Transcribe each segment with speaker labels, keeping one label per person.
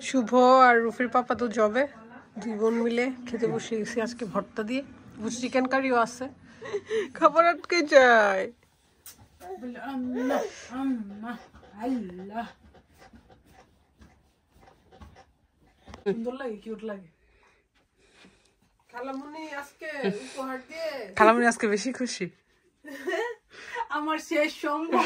Speaker 1: শুভ আর রুফির পাপা তো জবে, দুই বোন মিলে খেতে বসে গেছি আজকে ভর্তা দিয়ে। চিকেন কারিও আছে, খাবার আটকে যায়। সুন্দর লাগে, কিউট লাগে। খালামুনি আজকে বেশি খুশি।
Speaker 2: আমার শেষ সম্ভব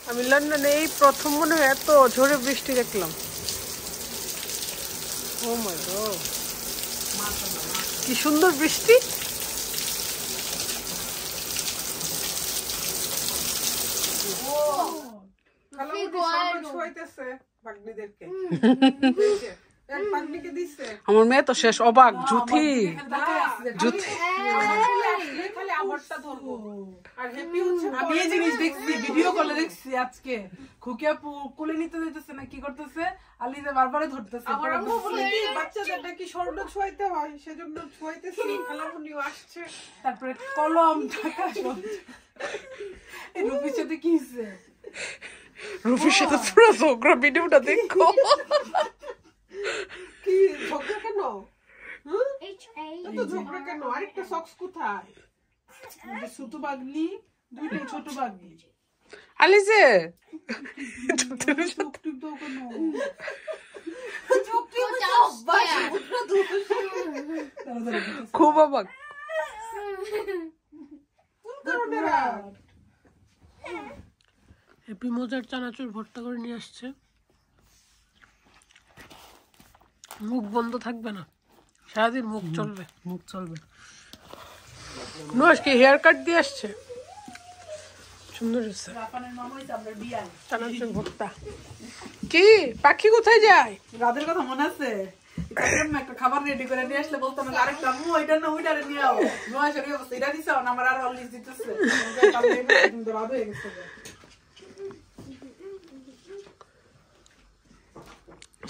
Speaker 1: আমি লন্ডনে এই প্রথম মনে হয় এত ঝড়ে বৃষ্টি দেখলাম। ও মাই গড, কি সুন্দর বৃষ্টি। আমার মেয়ে তো শেষ অবাক। জুথি
Speaker 2: আমি এই জিনিস দেখছি, ভিডিও কলে দেখছি আজকে। খুকিয়া কোলে নিতে দিতেছে না, কি করতেছে, আলিজা বারবার ধরতেছে।
Speaker 1: আমার আম্মু বলে কি বাচ্চাদের নাকি স্বর্ণ ছোঁয়াইতে হয়, সেজন্য ছোঁয়াইতেছি। খালামুনিও আসছে,
Speaker 2: তারপরে কলম ঢাকা সব। এই রুপির সাথে কি হইছে?
Speaker 1: রুফির সাথে পুরো ঝগড়া, ভিডিওটা দেখো। কি ঝগড়া কেন? ঝগড়া কেন? আরেকটা সক্স কোথায়?
Speaker 2: ছোট বাগনি, দুইটাই ছোট বাগনি।
Speaker 1: আলিজে খুব অবাক। হ্যাপি মজার চানাচুর ভর্তা করে নিয়ে আসছে। মুখ বন্ধ থাকবে না, সারাদিন মুখ চলবে। আজকে হেয়ার কাট দিয়ে আসছে, সুন্দর হয়েছে। চানাচুর ভর্তা। কি পাখি কোথায় যায়?
Speaker 2: রাতের কথা মনে আছে? একটা খাবার রেডি করে নিয়ে আসলে বলতাম আরেকটা আম্মু ওইটা না ওইটা নিয়ে আও। এটা দিছো না, আমার আর অলরেডি দিতেছে। রাত হয়ে গেছে।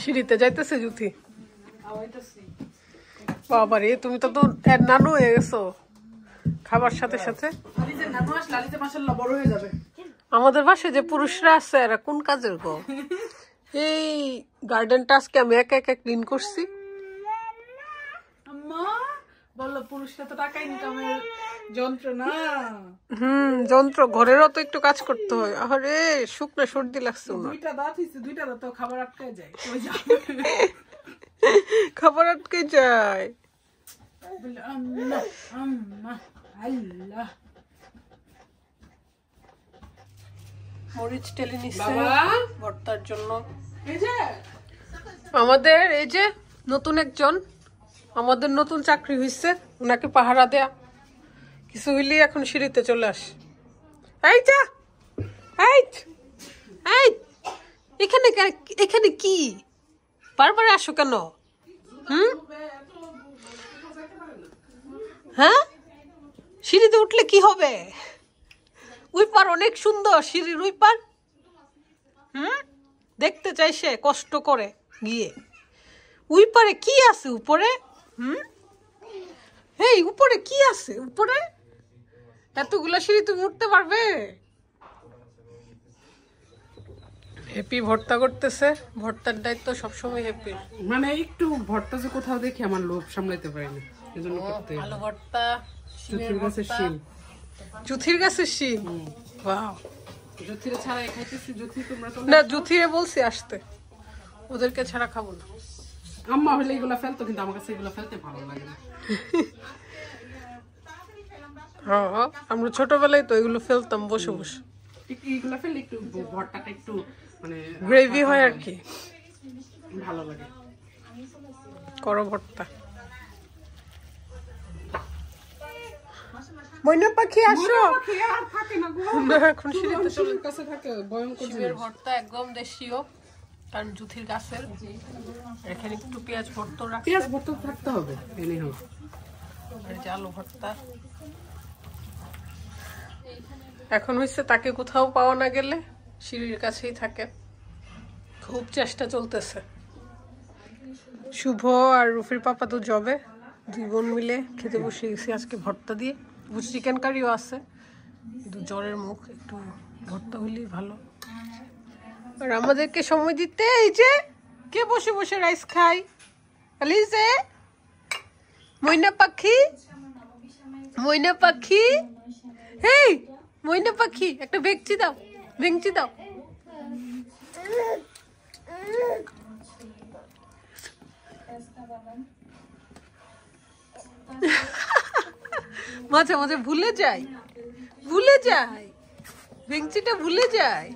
Speaker 1: সিঁড়িতে যাইতেছে জুথি। বাবারে, তুমি তো নানু হয়ে গেছো খাবার সাথে সাথে। আমাদের বাসায় যে পুরুষরা আছে এরা কোন কাজের গো? এই গার্ডেনটা আজকে আমি একা একা ক্লিন করছি।
Speaker 2: বললো পুরুষরা তো টাকা ইনকামের যন্ত্র না।
Speaker 1: যন্ত্র, ঘরেরও তো একটু কাজ করতে হয়। আরে শুকনা সর্দি লাগছে।
Speaker 2: দুইটা দাঁত হইছে, দুইটা দাঁত খাবার আটকে যায়।
Speaker 1: খাবার আটকে যায়। মরিচ টেলে নিচ্ছে ভর্তার জন্য। আমাদের এই যে নতুন একজন, আমাদের নতুন চাকরি হয়েছে, ওনাকে পাহারা দেয়া। কিছু হইলে এখন সিঁড়িতে চলে আস। এই যা, এখানে এখানে কি বারবার আসো কেন? হ্যাঁ, সিঁড়িতে উঠলে কি হবে? ওই পার অনেক সুন্দর, সিঁড়ির ওই পার। দেখতে চাই সে কষ্ট করে গিয়ে। ওই পারে কি আছে উপরে? এই উপরে কি আছে? উপরে এতগুলা সিঁড়ি তুমি উঠতে পারবে? হ্যাপি ভর্তা করতেছে, ভর্তার দায়িত্ব সবসময় হ্যাপি।
Speaker 3: মানে একটু ভর্তা যে কোথাও দেখি আমার লোভ সামলাইতে পারি না, এজন্য করতে।
Speaker 1: আলু ভর্তা,
Speaker 3: জুথির গাছের শিম।
Speaker 1: জুথির গাছের শিম, ওয়াও।
Speaker 3: জুথিরে ছাড়াই খাইতেছি। জুথি তোমরা তো
Speaker 1: না, জুথিরে বলছি আসতে, ওদেরকে ছাড়া খাবো না।
Speaker 3: আম্মা হলে এগুলা ফেলতো, কিন্তু আমার কাছে এগুলা ফেলতে ভালো লাগে না।
Speaker 1: হ্যাঁ, আমরা ছোটবেলায় তো এগুলো ফেলতাম বসে বসে।
Speaker 3: এগুলা ফেললে একটু ভর্তাটা একটু মানে
Speaker 1: গ্রেভি হয় আর কি,
Speaker 3: ভালো লাগে।
Speaker 1: করো ভর্তা। ময়না পাখি আসো। না, এখন সিঁড়িতে চলে
Speaker 3: কাছে থাকে ভয়ঙ্কর।
Speaker 1: শিমের ভর্তা একদম দেশীয়, কারণ জুথির গাছের। এখানে একটু পেঁয়াজ ভর্তা রাখতে,
Speaker 3: পেঁয়াজ ভর্তা থাকতে হবে, এনে হোক।
Speaker 1: আর যে আলু ভর্তা। এখন হচ্ছে তাকে কোথাও পাওয়া না গেলে সিঁড়ির কাছেই থাকে, খুব চেষ্টা চলতেছে। শুভ আর রুফির পাপা তো জবে, দুই বোন মিলে খেতে বসে গেছি আজকে ভর্তা দিয়ে। চিকেন কারিও আছে, কিন্তু জ্বরের মুখ একটু ভর্তা হলেই ভালো। আর আমাদেরকে সময় দিতে এই যে কে বসে বসে রাইস খাই, খালি যে ময়না পাখি, ময়না পাখি, হেই ময়না পাখি একটা ভেঙচি দাও, ভেঙচি দাও। মাঝে মাঝে ভুলে যাই, ভুলে যাই, ভেঙচিটা ভুলে যায়।